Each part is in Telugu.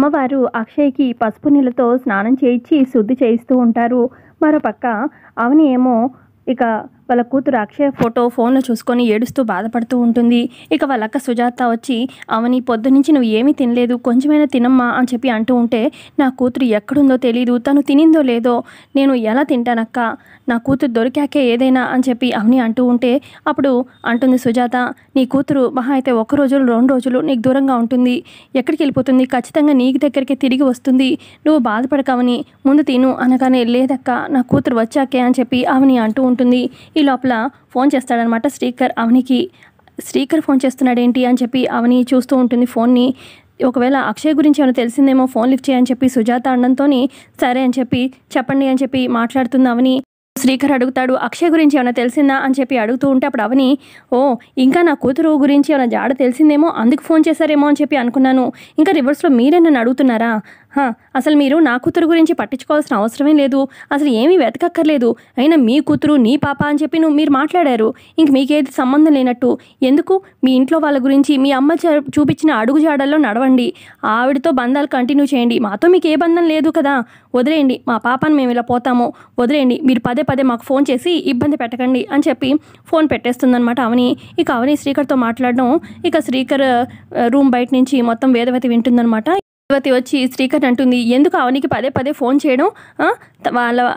అమ్మవారు అక్షయ్‌కి పసుపు నీళ్ళతో స్నానం చేయించి శుద్ధి చేయిస్తూ ఉంటారు. మరోపక్క అవని ఏమో ఇక వాళ్ళ కూతురు అక్షయ ఫోన్‌లో చూసుకొని ఏడుస్తూ బాధపడుతూ ఉంటుంది. ఇక వాళ్ళ అక్క సుజాత వచ్చి, "అవని పొద్దున్నుంచి నువ్వు ఏమీ తినలేదు, కొంచెమైనా తినమ్మా" అని చెప్పి అంటూ ఉంటే, "నా కూతురు ఎక్కడుందో తెలీదు, తను తినిందో లేదో నేను ఎలా తింటానక్క, నా కూతురు దొరికాకే ఏదైనా" అని చెప్పి అవని అంటూ ఉంటే, అప్పుడు అంటుంది సుజాత, "నీ కూతురు మహా అయితే 1 రోజు 2 రోజులు నీకు దూరంగా ఉంటుంది, ఎక్కడికి వెళ్ళిపోతుంది, ఖచ్చితంగా నీకు దగ్గరికి తిరిగి వస్తుంది, నువ్వు బాధపడకవని, ముందు తిను" అనగానే, "లేదక్క నా కూతురు వచ్చాకే" అని చెప్పి అవని అంటూ ఉంటుంది. ఈ లోపల ఫోన్ చేస్తాడనమాట శ్రీకర్ అవనికి. శ్రీకర్ ఫోన్ చేస్తున్నాడేంటి అని చెప్పి అవని చూస్తూ ఉంటుంది ఫోన్ని. ఒకవేళ అక్షయ్ గురించి ఏమైనా తెలిసిందేమో, ఫోన్ లిఫ్ట్ చేయని చెప్పి సుజాత అనడంతోని, సరే అని చెప్పి చెప్పండి అని చెప్పి మాట్లాడుతుంది అవని. శ్రీకర్ అడుగుతాడు, "అక్షయ్ గురించి ఏమైనా తెలిసిందా" అని చెప్పి అడుగుతూ ఉంటే, అప్పుడు అవని, "ఓ ఇంకా నా కూతురు గురించి ఏమైనా జాడ తెలిసిందేమో, అందుకు ఫోన్ చేశారేమో అని చెప్పి అనుకున్నాను, ఇంకా రివర్స్లో మీరే నన్ను అడుగుతున్నారా? అసలు మీరు నా కూతురు గురించి పట్టించుకోవాల్సిన అవసరమే లేదు, అసలు ఏమీ వెతకక్కర్లేదు, అయినా మీ కూతురు నీ పాప అని చెప్పి మీరు మాట్లాడారు, ఇంక మీకేది సంబంధం లేనట్టు, ఎందుకు మీ ఇంట్లో వాళ్ళ గురించి మీ అమ్మ చూపించిన అడుగు జాడల్లో నడవండి, ఆవిడతో బంధాలు కంటిన్యూ చేయండి, మాతో మీకు ఏ బంధం లేదు కదా, వదిలేయండి, మా పాపని మేము ఇలా పోతాము, వదిలేయండి, మీరు పదే పదే మాకు ఫోన్ చేసి ఇబ్బంది పెట్టకండి" అని చెప్పి ఫోన్ పెట్టేస్తుందన్నమాట అవని. ఇక అవని శ్రీకర్తో మాట్లాడడం, ఇక శ్రీకర్ రూమ్ బయట నుంచి మొత్తం వేదవతి వింటుందన్నమాట. వేదవతి వచ్చి శ్రీకర్ అంటుంది, "ఎందుకు అవనికి పదే పదే ఫోన్ చేయడం,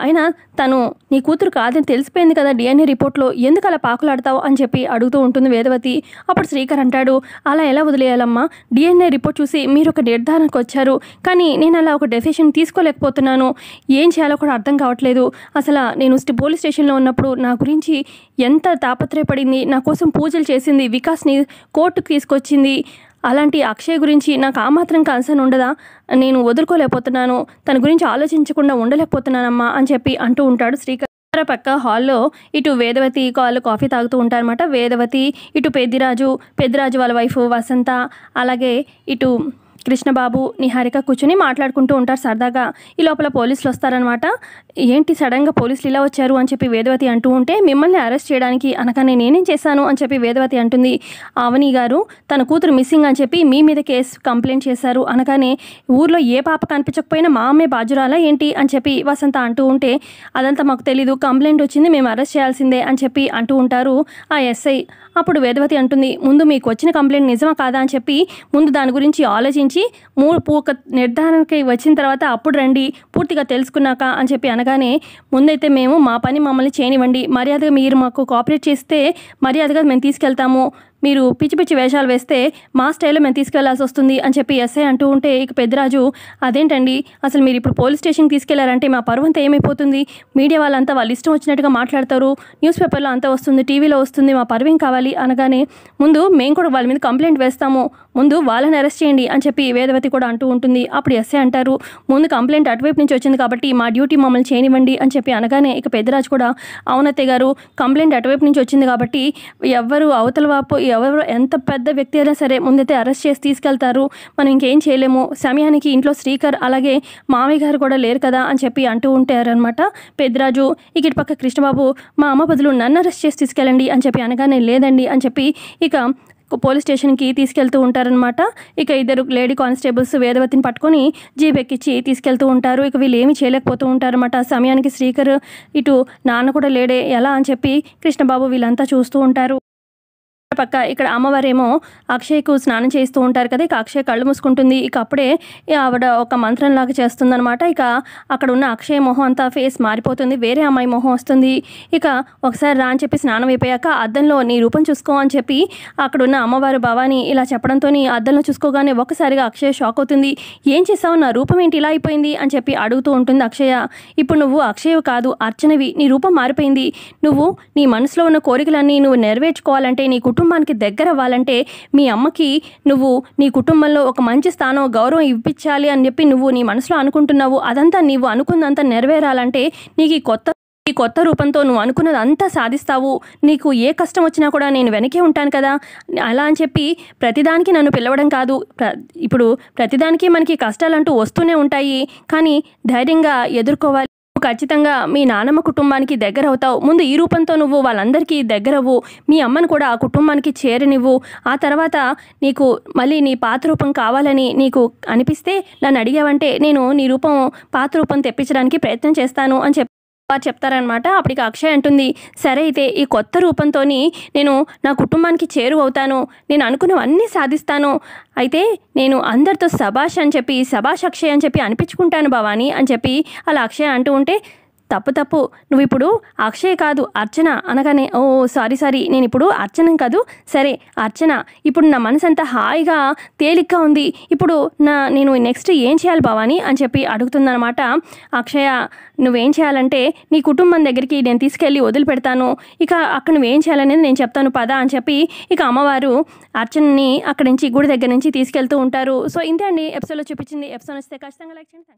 అయినా తను నీ కూతురు కాదని తెలిసిపోయింది కదా DNA రిపోర్ట్లో, ఎందుకు అలా పాకులాడతావు" అని చెప్పి అడుగుతూ ఉంటుంది వేదవతి. అప్పుడు శ్రీకర్ అంటాడు, "అలా ఎలా వదిలేయాలమ్మా, DNA రిపోర్ట్ చూసి మీరు ఒక నిర్ధారణకు వచ్చారు, కానీ నేను అలా ఒక డెసిషన్ తీసుకోలేకపోతున్నాను, ఏం చేయాలో కూడా అర్థం కావట్లేదు, అసలు నేను పోలీస్ స్టేషన్లో ఉన్నప్పుడు నా గురించి ఎంత తాపత్రయపడింది, నా కోసం పూజలు చేసింది, వికాస్ని కోర్టుకు తీసుకొచ్చింది, అలాంటి అక్షయ్ గురించి నాకు ఆ మాత్రం కన్సర్న్ ఉండదా, నేను వదులుకోలేకపోతున్నాను, తన గురించి ఆలోచించకుండా ఉండలేకపోతున్నానమ్మా" అని చెప్పి అంటూ ఉంటాడు శ్రీకర్. పక్క హాల్లో ఇటు వేదవతి వాళ్ళు కాఫీ తాగుతూ ఉంటారన్నమాట. వేదవతి, ఇటు పెద్దిరాజు వాళ్ళ వైఫ్ వసంత, అలాగే ఇటు కృష్ణబాబు, నిహారిక కూర్చుని మాట్లాడుకుంటూ ఉంటారు సరదాగా. ఈ లోపల పోలీసులు వస్తారనమాట. "ఏంటి సడన్గా పోలీసులు ఇలా వచ్చారు" అని చెప్పి వేదవతి అంటూ ఉంటే, "మిమ్మల్ని అరెస్ట్ చేయడానికి" అనగానే, "నేనేం చేశాను" అని చెప్పి వేదవతి అంటుంది. "అవని గారు తన కూతురు మిస్సింగ్ అని చెప్పి మీ మీద కంప్లైంట్ చేశారు" అనగానే, "ఊర్లో ఏ పాప కనిపించకపోయినా మా అమ్మే బాధ్యురాలా ఏంటి" అని చెప్పి వసంత అంటూ ఉంటే, "అదంతా మాకు తెలీదు, కంప్లైంట్ వచ్చింది, మేము అరెస్ట్ చేయాల్సిందే" అని చెప్పి అంటూ ఉంటారు ఆ ఎస్ఐ. అప్పుడు వేదవతి అంటుంది, "ముందు మీకు వచ్చిన కంప్లైంట్ నిజమా కాదా అని చెప్పి ముందు దాని గురించి ఆలోచించి ఒక నిర్ధారణకి వచ్చిన తర్వాత అప్పుడు రండి, పూర్తిగా తెలుసుకున్నాక" అని చెప్పి అనగానే, "ముందైతే మేము మా పని మమ్మల్ని చేయనివ్వండి, మర్యాదగా మీరు మాకు కోఆపరేట్ చేస్తే మర్యాదగా మేము తీసుకెళ్తాము, మీరు పిచ్చి పిచ్చి వేషాలు వేస్తే మా స్టైల్లో మేము తీసుకెళ్లాల్సి వస్తుంది" అని చెప్పి ఎస్ఐ అంటూ ఉంటే, ఇక పెద్దిరాజు, "అదేంటండి, అసలు మీరు ఇప్పుడు పోలీస్ స్టేషన్కి తీసుకెళ్లారంటే మా పరువు అంతా ఏమైపోతుంది, మీడియా వాళ్ళంతా వాళ్ళు ఇష్టం వచ్చినట్టుగా మాట్లాడతారు, న్యూస్ పేపర్లో అంతా వస్తుంది, టీవీలో వస్తుంది, మా పరువేం కావాలి" అనగానే, "ముందు మేము కూడా వాళ్ళ మీద కంప్లైంట్ వేస్తాము, ముందు వాళ్ళని అరెస్ట్ చేయండి" అని చెప్పి వేదవతి కూడా అంటూ ఉంటుంది. అప్పుడు ఎస్ఐ అంటారు, "ముందు కంప్లైంట్ అటువైపు నుంచి వచ్చింది కాబట్టి మా డ్యూటీ మమ్మల్ని చేయనివ్వండి" అని చెప్పి అనగానే, ఇక పెద్దిరాజు కూడా, "అవునత్తయ్య గారు, కంప్లైంట్ అటువైపు నుంచి వచ్చింది కాబట్టి ఎవరు అవతల వాపు ఎవరు ఎంత పెద్ద వ్యక్తి అయినా సరే ముందైతే అరెస్ట్ చేసి తీసుకెళ్తారు, మనం ఇంకేం చేయలేము, సమయానికి ఇంట్లో శ్రీకర్ అలాగే మామయ్య గారు కూడా లేరు కదా" అని చెప్పి అంటూ ఉంటారనమాట పెద్దిరాజు. ఇక ఇటు పక్క కృష్ణబాబు, "మా అమ్మ బదులు నన్ను అరెస్ట్ చేసి తీసుకెళ్ళండి" అని చెప్పి అనగానే, "లేదండి" అని చెప్పి ఇక పోలీస్ స్టేషన్కి తీసుకెళ్తూ ఉంటారనమాట. ఇక ఇద్దరు లేడీ కానిస్టేబుల్స్ వేదవతిని పట్టుకొని జీప్ ఎక్కించి తీసుకెళ్తూ ఉంటారు. ఇక వీళ్ళు ఏమీ చేయలేకపోతూ ఉంటారన్నమాట. సమయానికి శ్రీకర్, ఇటు నాన్న కూడా లేడే, ఎలా అని చెప్పి కృష్ణబాబు వీళ్ళంతా చూస్తూ ఉంటారు. పక్క ఇక్కడ అమ్మవారేమో అక్షయ్కు స్నానం చేస్తూ ఉంటారు కదా. ఇక అక్షయ్ కళ్ళు మూసుకుంటుంది. ఇక అప్పుడే ఆవిడ ఒక మంత్రంలాగా చేస్తుందనమాట. ఇక అక్కడ ఉన్న అక్షయ్ మొహం అంతా ఫేస్ మారిపోతుంది, వేరే అమ్మాయి మొహం వస్తుంది. ఇక ఒకసారి రా అని చెప్పి స్నానం అయిపోయాక అద్దంలో నీ రూపం చూసుకో అని చెప్పి అక్కడున్న అమ్మవారు భవాని ఇలా చెప్పడంతో అద్దంలో చూసుకోగానే ఒక్కసారిగా అక్షయ్ షాక్ అవుతుంది. "ఏం చేసావు, నా రూపం ఏంటి ఇలా అయిపోయింది" అని చెప్పి అడుగుతూ ఉంటుంది అక్షయ. "ఇప్పుడు నువ్వు అక్షయ్ కాదు, అర్చనవి, నీ రూపం మారిపోయింది, నువ్వు నీ మనసులో ఉన్న కోరికలన్నీ నువ్వు నెరవేర్చుకోవాలంటే, నీ కుటుంబానికి దగ్గర అవ్వాలంటే, మీ అమ్మకి నువ్వు నీ కుటుంబంలో ఒక మంచి స్థానం, గౌరవం ఇప్పించాలి అని చెప్పి నువ్వు నీ మనసులో అనుకుంటున్నావు, అదంతా నీవు అనుకున్నంత నెరవేరాలంటే నీకు ఈ కొత్త రూపంతో నువ్వు అనుకున్నది అంతా సాధిస్తావు, నీకు ఏ కష్టం వచ్చినా కూడా నేను వెనకే ఉంటాను కదా" అలా అని చెప్పి ప్రతిదానికి నన్ను పిలవడం కాదు, ఇప్పుడు ప్రతిదానికి మనకి కష్టాలంటూ వస్తూనే ఉంటాయి, కానీ ధైర్యంగా ఎదుర్కోవాలి, ఖచ్చితంగా మీ నానమ్మ కుటుంబానికి దగ్గరవుతావు. ముందు ఈ రూపంతో నువ్వు వాళ్ళందరికీ దగ్గరవ్వు. మీ అమ్మను కూడా ఆ కుటుంబానికి చేరనివ్వు. ఆ తర్వాత నీకు మళ్ళీ నీ పాత రూపం కావాలని నీకు అనిపిస్తే నన్ను అడిగావంటే నేను నీ రూపం పాత రూపం తెప్పించడానికి ప్రయత్నం చేస్తాను అని వారు చెప్తారనమాట. అప్పటికి అక్షయ్ అంటుంది, సరే అయితే ఈ కొత్త రూపంతోని నేను నా కుటుంబానికి చేరువవుతాను. నేను అనుకున్నవన్నీ సాధిస్తాను. అయితే నేను అందరితో శభాష్ అని చెప్పి శభాష్ అక్షయ్ అని చెప్పి అనిపించుకుంటాను భవాని అని చెప్పి అలా అక్షయ్ అంటూ ఉంటే, తప్పు నువ్వు ఇప్పుడు అక్షయ్ కాదు అర్చన అనగానే, ఓ సారీ నేను ఇప్పుడు అర్చన కాదు, సరే అర్చన. ఇప్పుడు నా మనసు అంతా హాయిగా తేలిగ్గా ఉంది. ఇప్పుడు నేను నెక్స్ట్ ఏం చేయాలి భవాని అని చెప్పి అడుగుతుందనమాట. అక్షయ, నువ్వేం చేయాలంటే నీ కుటుంబం దగ్గరికి నేను తీసుకెళ్ళి వదిలిపెడతాను. ఇక అక్కడ నువ్వేం చేయాలనేది నేను చెప్తాను పద అని చెప్పి ఇక అమ్మవారు అర్చనని అక్కడి నుంచి గుడి దగ్గర నుంచి తీసుకెళ్తూ ఉంటారు. సో ఇంతే అండి ఎపిసోడ్లో చూపించింది. ఎపిసోడ్ వస్తే ఖచ్చితంగా లైక్ చేయండి.